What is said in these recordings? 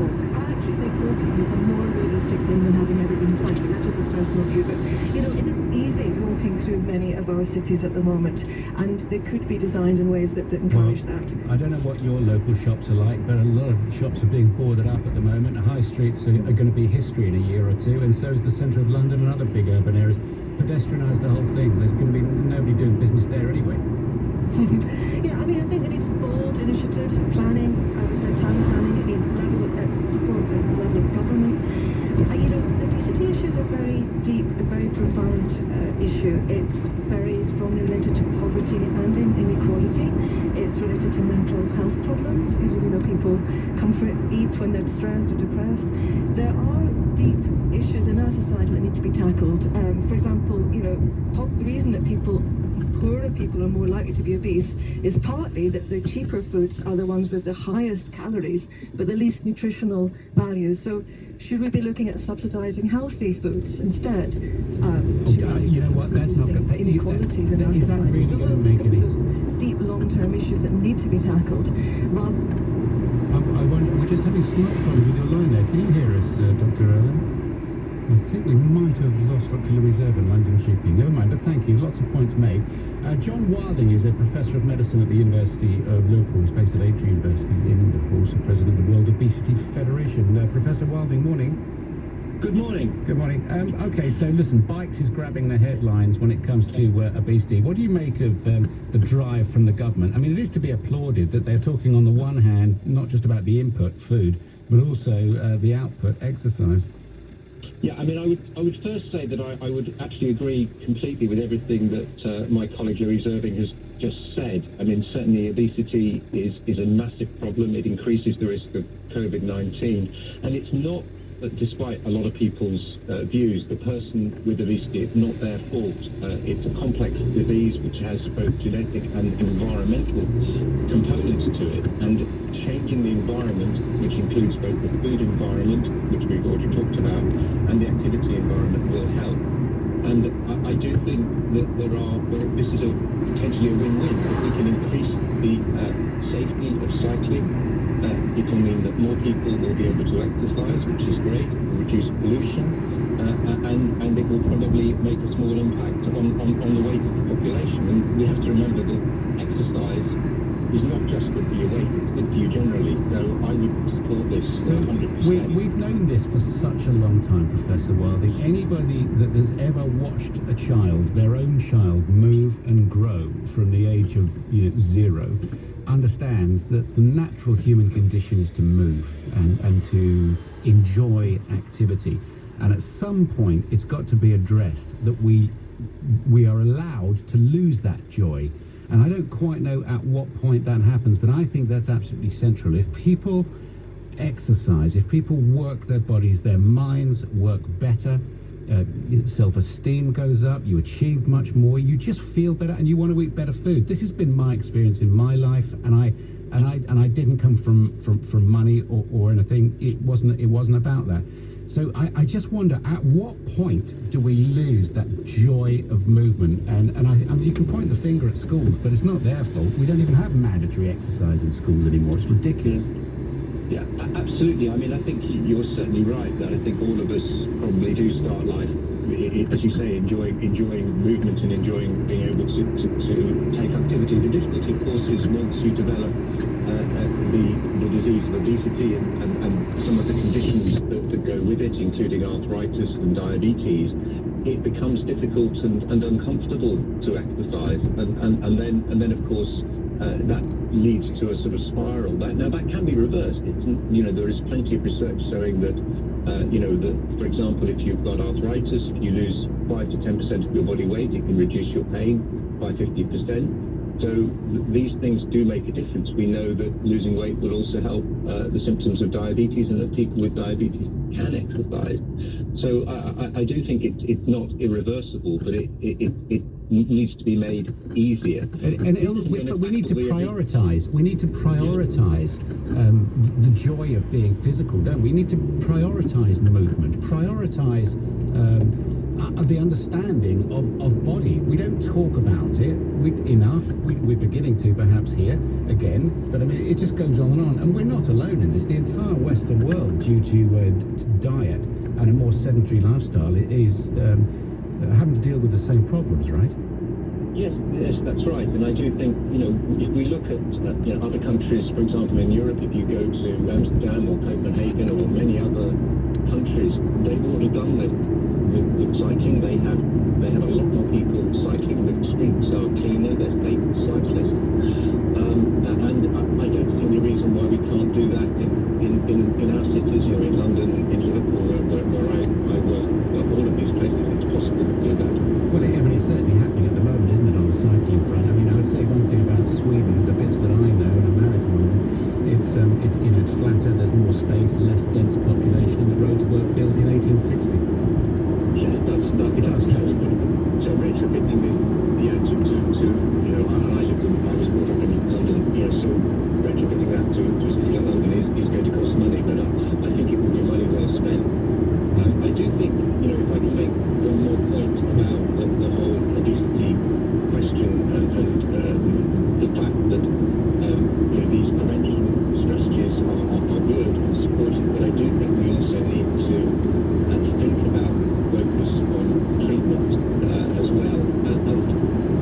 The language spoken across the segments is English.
walk. I actually think walking is a more realistic thing than having ever been cycling. That's just a personal view, but it isn't easy walking through many of our cities at the moment, and they could be designed in ways that encourage that. I don't know what your local shops are like, but a lot of shops are being boarded up at the moment. High streets are going to be history in a year or two, and so is the centre of London and other big urban areas. Pedestrianise the whole thing. There's going to be nobody doing business there anyway. Yeah, I think it needs bold initiatives, planning, as I said, town planning. It needs support at the level of government. Obesity issues are very deep, a very profound issue. It's very strongly related to poverty and inequality. It's related to mental health problems. Usually, people comfort eat when they're stressed or depressed. There are deep issues in our society that need to be tackled. For example, the reason that poorer people are more likely to be obese is partly that the cheaper foods are the ones with the highest calories but the least nutritional values. So should we be looking at subsidizing healthy foods instead? You know what, that's not good. Inequalities in our society. Really So those deep long-term issues that need to be tackled. We're just having slight problems with your line there. Can you hear us, Dr. Erwin? I think we might have lost Dr. Louise Irvin, London GP. Never mind, but thank you. Lots of points made. John Wilding is a professor of medicine at the University of Liverpool. He's based at Atri University in Liverpool, also president of the World Obesity Federation. Professor Wilding, morning. Good morning. Good morning. Okay, so listen, bikes is grabbing the headlines when it comes to obesity. What do you make of the drive from the government? It is to be applauded that they're talking on the one hand, not just about the input, food, but also the output, exercise. Yeah, I would first say that I would actually agree completely with everything that my colleague Louise Irving has just said. Certainly obesity is a massive problem. It increases the risk of COVID-19, and it's not, despite a lot of people's views, the person with obesity, it's not their fault. It's a complex disease which has both genetic and environmental components to it, and changing the environment, which includes both the food environment, which we've already talked about, and the activity environment will help. And I do think that this is potentially a win-win. If we can increase the safety of cycling, it will mean that more people will be able to exercise, which is great, reduce pollution, and it will probably make a small impact on the weight of the population. And we have to remember that exercise is not just good for your weight, it's good for you generally. So I would support this 100%. We've known this for such a long time, Professor Wilding. Anybody that has ever watched a child, their own child, move and grow from the age of 0, understands that the natural human condition is to move and to enjoy activity. And at some point, it's got to be addressed that we are allowed to lose that joy. And I don't quite know at what point that happens, but I think that's absolutely central. If people exercise, if people work their bodies, their minds work better, self-esteem goes up, you achieve much more, you just feel better, and you want to eat better food. This has been my experience in my life, and I didn't come from money or anything. It wasn't about that. So I just wonder, at what point do we lose that joy of movement? And you can point the finger at schools, but it's not their fault. We don't even have mandatory exercise in schools anymore. It's ridiculous. Yeah, absolutely. I think you're certainly right that I think all of us probably do start life, as you say, enjoying movement and enjoying being able to take activity. The difficulty, of course, is once you develop the disease of obesity and some of the conditions that go with it, including arthritis and diabetes, it becomes difficult and uncomfortable to exercise, and then of course that leads to a sort of spiral. Now that can be reversed. There is plenty of research showing that that, for example, if you've got arthritis, if you lose 5 to 10% of your body weight, it can reduce your pain by 50%. So these things do make a difference. We know that losing weight will also help the symptoms of diabetes, and that people with diabetes can exercise. So I do think it's not irreversible, but it needs to be made easier. But we need to prioritise. We need to prioritise the joy of being physical, don't we? We need to prioritise movement, prioritise the understanding of body. We don't talk about it enough. We're beginning to perhaps here again, but I mean it just goes on, and we're not alone in this. The entire Western world, due to diet and a more sedentary lifestyle, is having to deal with the same problems, right? Yes, that's right. And I do think, if we look at other countries, for example, in Europe, if you go to Amsterdam or Copenhagen or many other countries, they've already done this with cycling. They have a lot more people cycling. The streets are cleaner. They're safe for cyclists. And I don't see any reason why we can't do that in our cities. In London, in Liverpool, where I work, all of these places, it's possible to do that. Well, it's certainly happening at the moment, isn't it, on the cycling front? I mean, I would say one thing about Sweden, the bits that I know, and I'm married to one of them, it's flatter, there's more space, less dense population, and the roads were built in 1860. Yeah, It does help. So retrofitting I was brought up in London, so retrofitting that to London is going to cost money, but I think it will be money well spent. I do think, if I can make one more point about the whole obesity question and the fact that these prevention strategies are good and supported, but I do think we also need to think about focus on treatment as well. And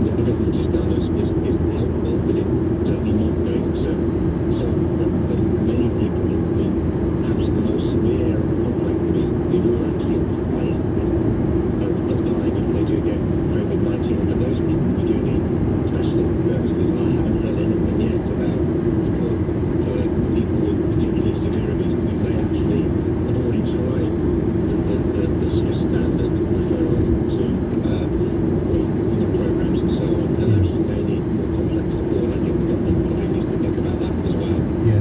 what the government has done is helpful, but it's certainly not going to solve the many people with perhaps the most severe complex obesity who are actually at the highest risk of dying if they do get COVID-19. And for those people, we do need specialist services. And I haven't heard anything yet about support for people with particularly severe obesity who may actually have already tried the Swiss standard referral to programs and so on, and actually they need more complex support. I think the government probably needs to think about that as well. Yeah,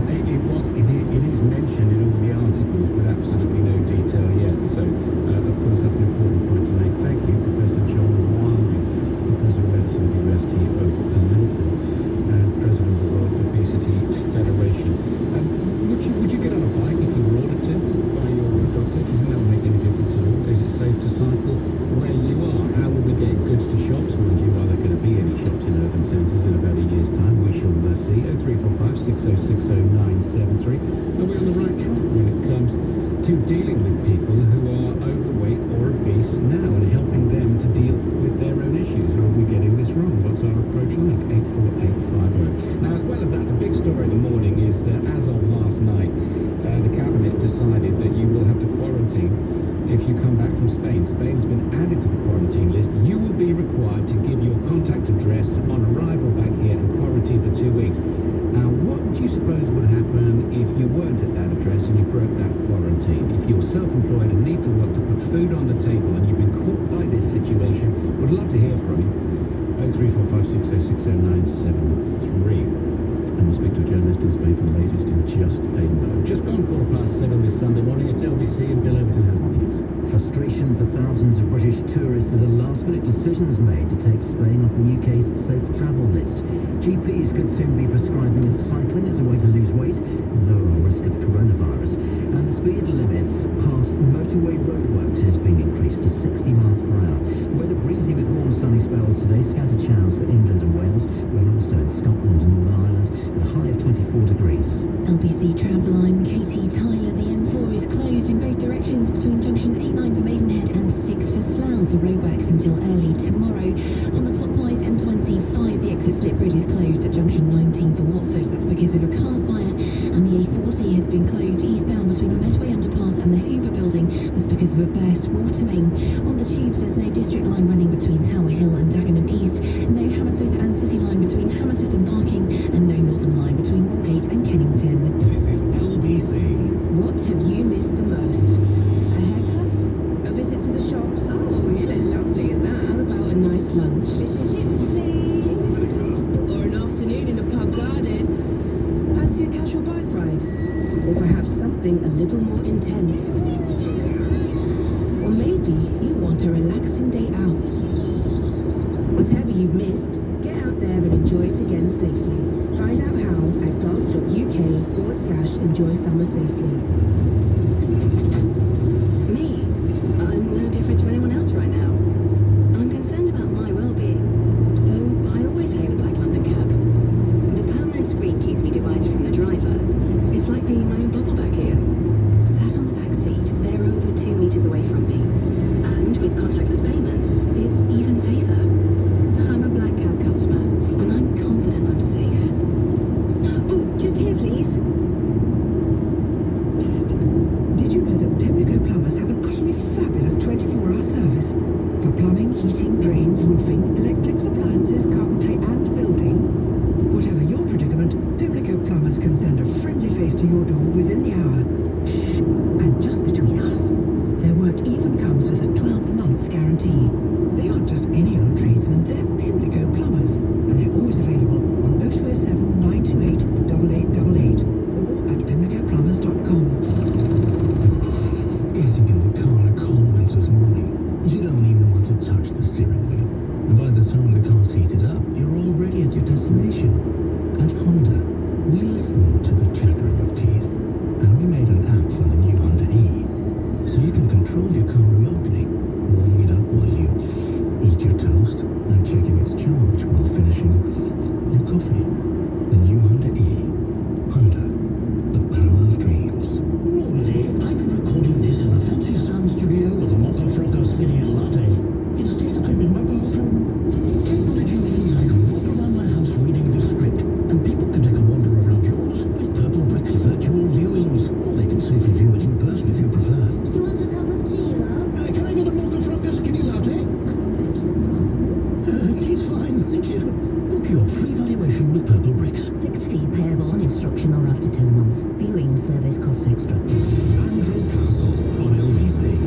it is mentioned in all the articles with absolutely no detail yet. So, of course, that's an important point to make. Thank you, Professor John Wilding, Professor of Medicine at the University of Liverpool and President of the World Obesity Federation. Would you get on a bike if you were ordered to by your doctor? Do you think that will make any difference at all? Is it safe to cycle where you are? How will we get goods to shops? Mind you, are there going to be any shops in urban centres in about a year's time? We shall see. 0345 6060 973. Are we on the right track when it comes to dealing with people who are overweight or obese now and helping them to deal with their own issues? Or are we getting this wrong? What's our approach like? 84850. Now, as well as that, the big story of the morning is that as of last night, the Cabinet decided that you will have to quarantine if you come back from Spain. Spain has been added to the quarantine list. You will be required to give your contact address on arrival back here and quarantine for 2 weeks. Now, what do you suppose would happen if you weren't at that address and you broke that quarantine? If you're self-employed and need to work to put food on the table and you've been caught by this situation, would love to hear from you. 0345 6060 973. And we'll speak to a journalist in Spain for the latest in just a moment. Just gone 7:15 this Sunday morning. It's LBC and Bill Overton has the news. Frustration for thousands of British tourists as a last-minute decision is made to take Spain off the UK's safe travel list. GPs could soon be prescribing cycling as a way to lose weight and lower our risk of coronavirus. And the speed limits past motorway roadworks is being increased to 60 miles per hour. Weather breezy with warm sunny spells today. Scattered showers for England and Wales. Rain also in Scotland and Northern Ireland with a high of 24 degrees. LBC Travelline, Katie Tyler. The M4 is closed in both directions between junction 89 for Maidenhead and 6 for Slough for roadworks until early tomorrow. On the clockwise M25, the exit slip road is closed at junction 19 for Watford. That's because of a car fire. And the A40 has been closed eastbound between the Medway underpass and the Hoover building. That's because of a burst water main. On the tubes, there's no district line running between Tower Hill and Dagenham East. No Hammersmith and City line between Hammersmith and Barking. And no Northern line between Moorgate and Kennington. This is LBC. What have you missed the most? A haircut? A visit to the shops? Oh, you look lovely in that. How about a nice lunch? Fish and chips, please. Or an afternoon in a pub garden? Fancy a casual bike ride? Or perhaps something a little more intense? Or maybe you want a relaxing day out. Whatever you've missed, get out there and enjoy it again safely. Find out how at gov.uk/enjoy summer safely. Me? I'm no different to anyone else right now. coffee. The new Honda E. Honda, the power of dreams. Normally, I'd be recording this in a fancy sound studio with a mocha frocco skinny latte. Instead, I'm in my bathroom. Technology means I can walk around my house reading this script, and people can take a wander around yours with Purple Brick's virtual viewings, or they can safely view it in person if you prefer. Do you want a cup of tea, love? Can I get a mocha frocco skinny latte? Tea's fine, thank you. Book your free valuation with Purple Bricks. Fixed fee payable on instruction or after 10 months. Viewing service cost extra. Andrew Castle on LBC.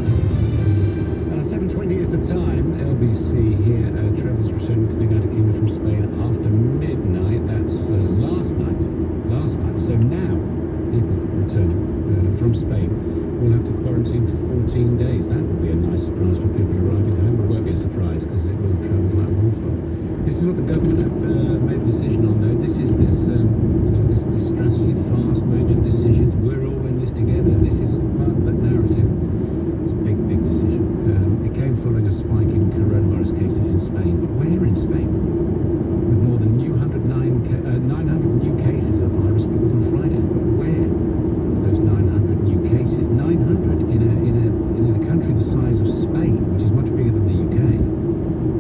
7:20 is the time. LBC here. Travellers returning to the United Kingdom from Spain after midnight. That's last night. So now, people returning from Spain will have to quarantine for 14 days. That will be a nice surprise for people arriving home. It won't be a surprise because it will have travelled like wildfire. This is what the government have made a decision on, though. This is this strategy, fast-moving decisions. We're all in this together. This is all part of that narrative. It's a big, big decision. It came following a spike in coronavirus cases in Spain. But where in Spain? With more than 900 new cases of the virus reported on Friday. But where are those 900 new cases? 900 in a country the size of Spain, which is much bigger than the UK.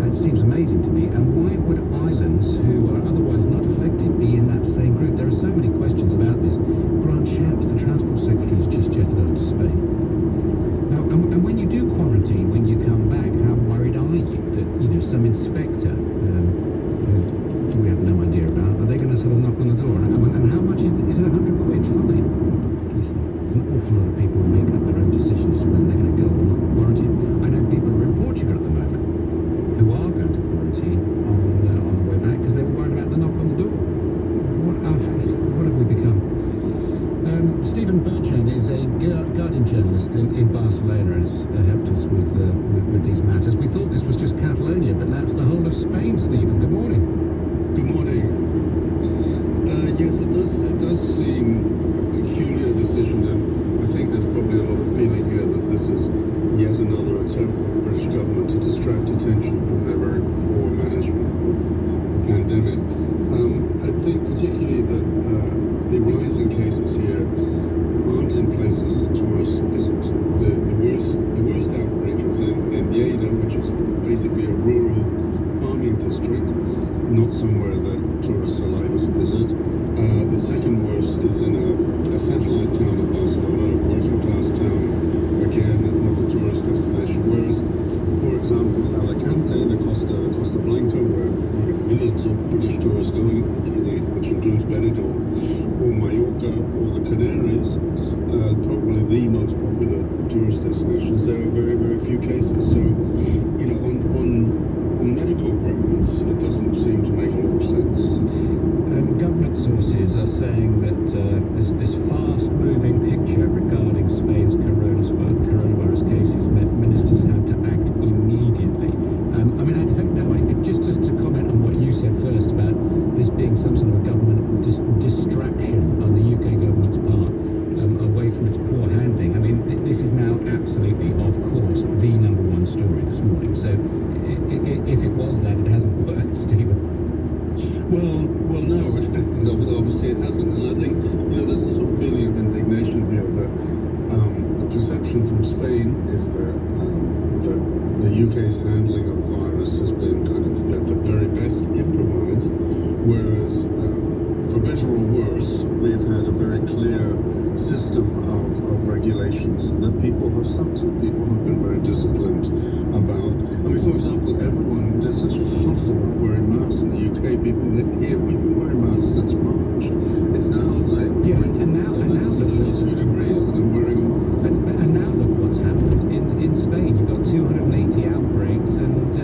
That seems amazing to me. And why would islands who are otherwise not affected be in that same group? There are so many questions about this. Grant Shapps, the Transport Secretary, has just jetted off to Spain. Now, and when you do quarantine, when you come back, how worried are you that, some inspector, who we have no idea about, are they going to sort of knock on the door? And how much is it? Is it £100 fine? Listen, there's an awful lot of people who make up their own decisions when they're going to go or not in quarantine. I know people who are in Portugal at the moment who are going to quarantine on the way back because they were worried about the knock on the door. What have we become? Stephen Bertrand is a Guardian journalist in Barcelona, has helped us with these matters. We thought this was just Catalonia, but now it's the whole of Spain. Stephen, good morning. Good morning. Yes, it does seem a peculiar decision, and I think there's probably a lot of feeling here that this is yet another attempt by the British government to distract attention from their very poor management of the pandemic. I think particularly that the rising cases here aren't in places that tourists visit. The worst outbreak is in Lleida, which is basically a rural farming district, not somewhere that tourists are likely to visit. The second worst is in a satellite town of Barcelona, a working class town, again, not a tourist destination. Whereas, for example, Alicante, the Costa Blanca, where millions of British tourists go, which includes Benidorm, or Mallorca, or the Canaries, probably the most popular tourist destinations, there are very, very few cases. So, on medical grounds, it doesn't seem to make a lot of sense. Government sources are saying that there's this fast-moving picture regarding Spain's coronavirus cases meant ministers had to act immediately. I don't know, just to comment on what you said first about this being some sort of a government distraction on the UK government's part, away from its poor handling. This is now absolutely, of course, the number one story this morning. So if it was that, it hasn't worked, Stephen. Well, no, obviously it hasn't, and I think there's a sort of feeling of indignation here that the perception from Spain is that the UK's handling of the virus has been kind of at the very best improvised, whereas for better or worse, we've had a very clear system of regulations that people have stuck to. People have been very disciplined about. For example, there's such a fuss about wearing masks in the UK. People here, we've been wearing masks since March. It's now like and now 32 degrees and I'm wearing a mask. And now look what's happened in Spain. You've got 280 outbreaks, and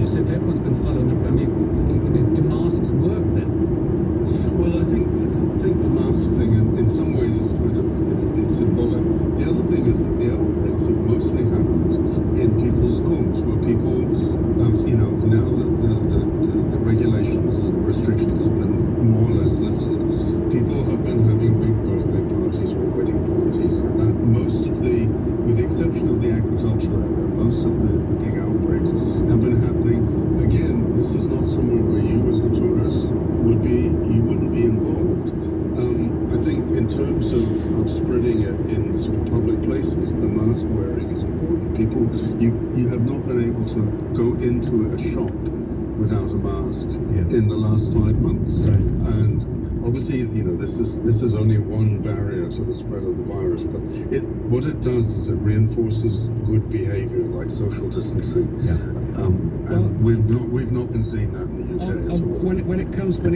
so if everyone's been following do masks work then? Well, I think the mask thing in some ways is kind of is symbolic. The other thing is that the outbreaks have mostly happened in people's homes, where people have, now that the regulations and restrictions to go into a shop without a mask Yeah. in the last 5 months. Right. And obviously, this is only one barrier to the spread of the virus, but what it does is it reinforces good behavior like social distancing. Yeah. And we've not been seeing that in the UK at all. When it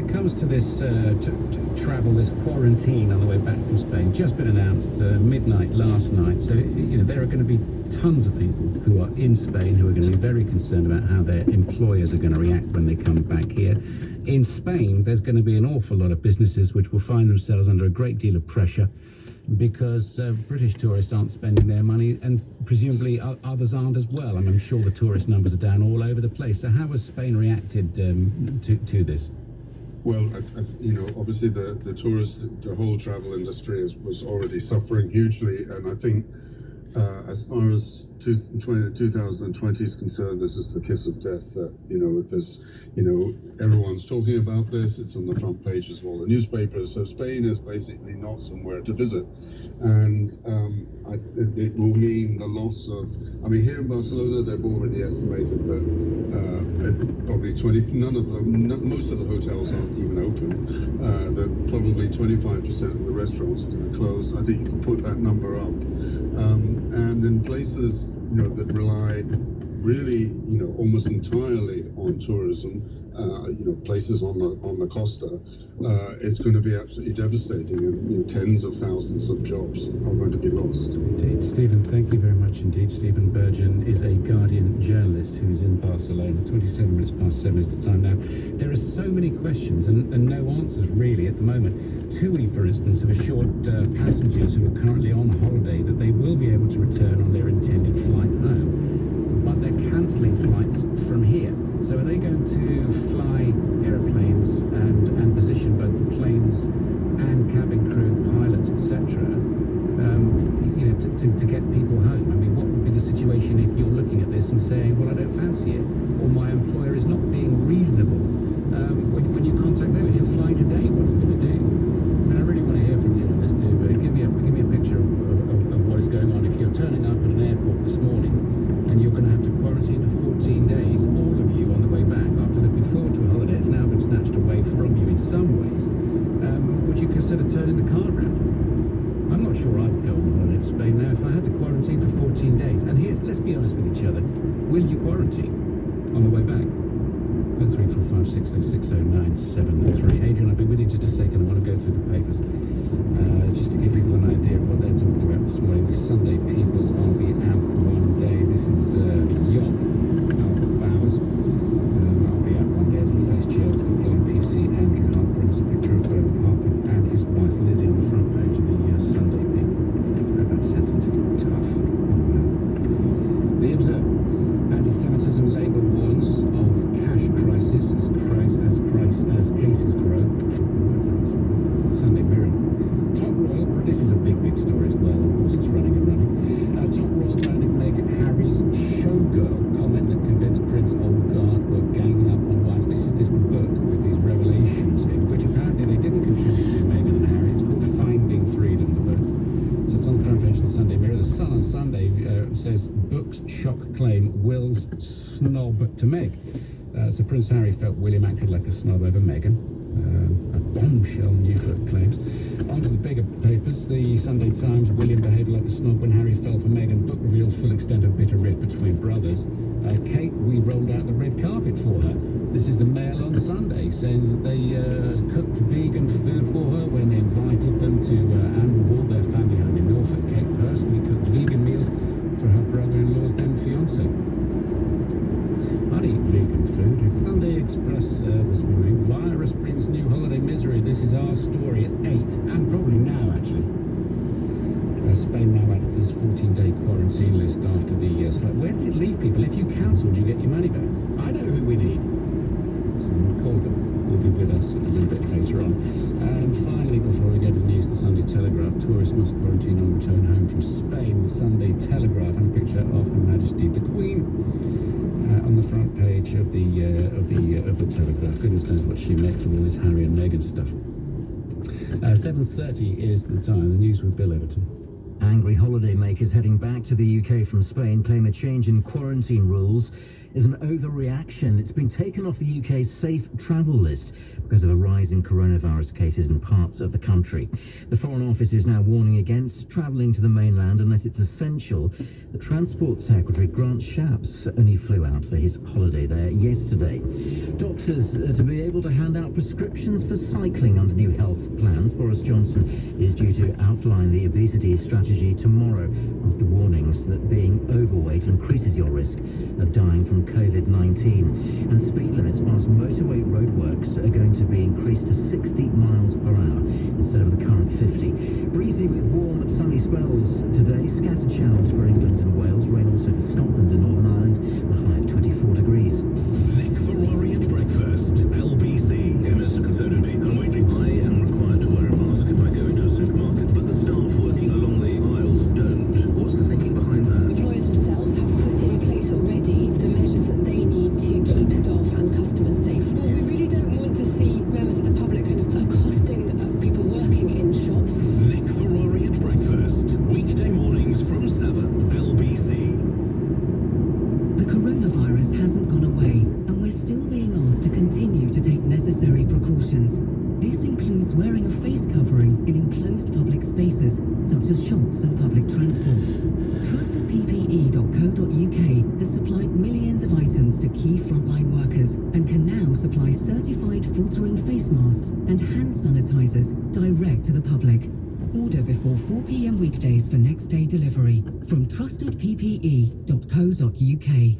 comes to this to travel, this quarantine on the way back from Spain, just been announced midnight last night. So there are going to be tons of people who are in Spain who are going to be very concerned about how their employers are going to react when they come back here. In Spain, there's going to be an awful lot of businesses which will find themselves under a great deal of pressure because British tourists aren't spending their money, and presumably others aren't as well. I'm sure the tourist numbers are down all over the place. So how has Spain reacted to this? Well, obviously the whole travel industry was already suffering hugely, and I think as far as 2020 is concerned, this is the kiss of death. That there's everyone's talking about this. It's on the front pages of all the newspapers. So Spain is basically not somewhere to visit, and it will mean the loss of. Here in Barcelona, they've already estimated that probably most of the hotels aren't even open. That probably 25% of the restaurants are going to close. I think you can put that number up. And in places that rely really almost entirely on tourism, places on the Costa, it's going to be absolutely devastating, and tens of thousands of jobs are going to be lost. Indeed. Stephen, thank you very much indeed. Stephen Burgeon is a Guardian journalist who's in Barcelona. 27 minutes past 7 is the time now. There are so many questions and no answers really at the moment. TUI, for instance, have assured passengers who are currently on holiday that they will be able to return on their intended flight home, but they're cancelling flights from here. So are they going to fly aeroplanes and position both the planes and cabin crew, pilots, etc., to get people home? What would be the situation if you're looking at this and saying, well, I don't fancy it, or my employer is not being reasonable? When you contact them, if you're flying today, what are you going to do? I really want to hear from you on this too, but give me a picture of what is going on. If you're turning up at an airport this morning and you're going to have to quarantine for 14 days, all of you on the way back, after looking forward to a holiday, it's now been snatched away from you in some ways, would you consider turning the card round? I'm not sure I would go on holiday to Spain now if I had to quarantine for 14 days. And let's be honest with each other, will you quarantine on the way back? 03456060973. Adrian, I'll be with you just a second. I want to go through the papers just to give people an idea of what they're talking about this morning. The Sunday People, I'll be out one day. This is Yob, Albert Bowers. I'll be out one day as he faced jail for killing PC Andrew Harper. And there's a picture of Harper and his wife Lizzie on the front page of the Sunday People. That sentence is tough. The Observer. Anti-Semitism, Labour warns of cash crisis as cases grow. Sunday Mirror. Top Royal, this is a big story as well. Of course, it's running and running. Top Royal trying to make Harry's showgirl comment that convinced Prince Old Guard were ganging up on wives. This is this book with these revelations in, which apparently they didn't contribute to, Meghan and Harry. It's called Finding Freedom, the book. So it's on the front page of the Sunday Mirror. The Sun on Sunday says, books shock claim Will's snob to Meg. So Prince Harry felt William acted like a snob over Meghan. A bombshell news claims. On to the bigger papers. The Sunday Times, William behaved like a snob when Harry fell for Meghan. Book reveals full extent of bitter rift between brothers. Kate, we rolled out the red carpet for her. This is the Mail on Sunday, saying that they cooked vegan food for her when they invited them to Anne Hall, their family home in Norfolk. Kate personally cooked vegan meals for her brother-in-law's then fiancé. I'd eat vegan food. Sunday Express this morning. Virus brings new holiday misery. This is our story at 8, and probably now actually. Spain now added this 14-day quarantine list after the spike. Where does it leave people? If you cancelled, you get your money back. I know who we need. Someone called them. Will be with us a little bit later on. And finally, before we go to the news, the Sunday Telegraph. Tourists must quarantine on return home from Spain. The Sunday Telegraph, and a picture of Her Majesty the Queen on the front page of the Telegraph. Goodness knows what she makes of all this Harry and Meghan stuff. 7:30 is the time. The news with Bill Everton. Angry holidaymakers heading back to the UK from Spain claim a change in quarantine rules is an overreaction. It's been taken off the UK's safe travel list because of a rise in coronavirus cases in parts of the country. The Foreign Office is now warning against travelling to the mainland unless it's essential. The Transport Secretary, Grant Shapps, only flew out for his holiday there yesterday. Doctors to be able to hand out prescriptions for cycling under new health plans. Boris Johnson is due to outline the obesity strategy tomorrow after warnings that being overweight increases your risk of dying from COVID-19. And speed limits past motorway roadworks are going to be increased to 60 miles per hour instead of the current 50. Breezy with warm, sunny spells today. Scattered showers for England and Wales. Rain also for Scotland and Northern Ireland. A high of 24 degrees. Nick Ferrari at breakfast. LBC. Yeah, Mr. Conservative. I am required to wear a mask if I go into a supermarket, but the staff working along the aisles don't. What's the thinking behind that? Employers themselves have put in place already the measures that they need to keep staff and customers safe. But we really don't want to see members of the public kind of accosting people working in shops. Nick Ferrari at breakfast. Weekday mornings from 7. LBC. The coronavirus hasn't gone away, and we're still being asked to continue to take necessary precautions. This includes wearing a face covering in enclosed public spaces, such as shops and public transport. TrustedPPE.co.uk has supplied millions of items to key frontline workers and can now supply certified filtering face masks and hand sanitizers direct to the public. Order before 4 p.m. weekdays for next day delivery from trustedppe.co.uk.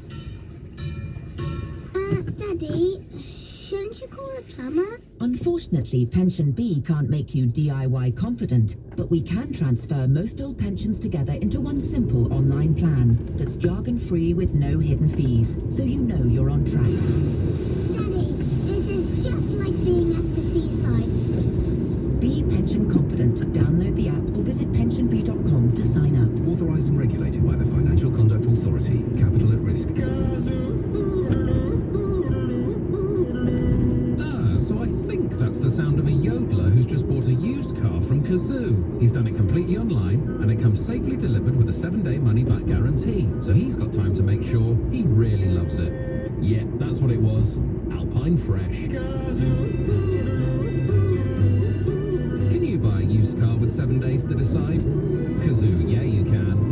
Daddy, shouldn't you call a plumber? Unfortunately, Pension B can't make you DIY confident, but we can transfer most old pensions together into one simple online plan that's jargon-free with no hidden fees, so you know you're on track. Daddy, this is just like being at the seaside. Be pension confident. Download the app or visit pensionb.com to sign up. Authorised and regulated by the Financial Conduct Authority. Capital at risk. So I think that's the sound of a yodeler who's just bought a used car from Kazoo. He's done it completely online, and it comes safely delivered with a 7-day money-back guarantee. So he's got time to make sure he really loves it. Yeah, that's what it was. Alpine Fresh. Can you buy a used car with 7 days to decide? Kazoo, yeah you can.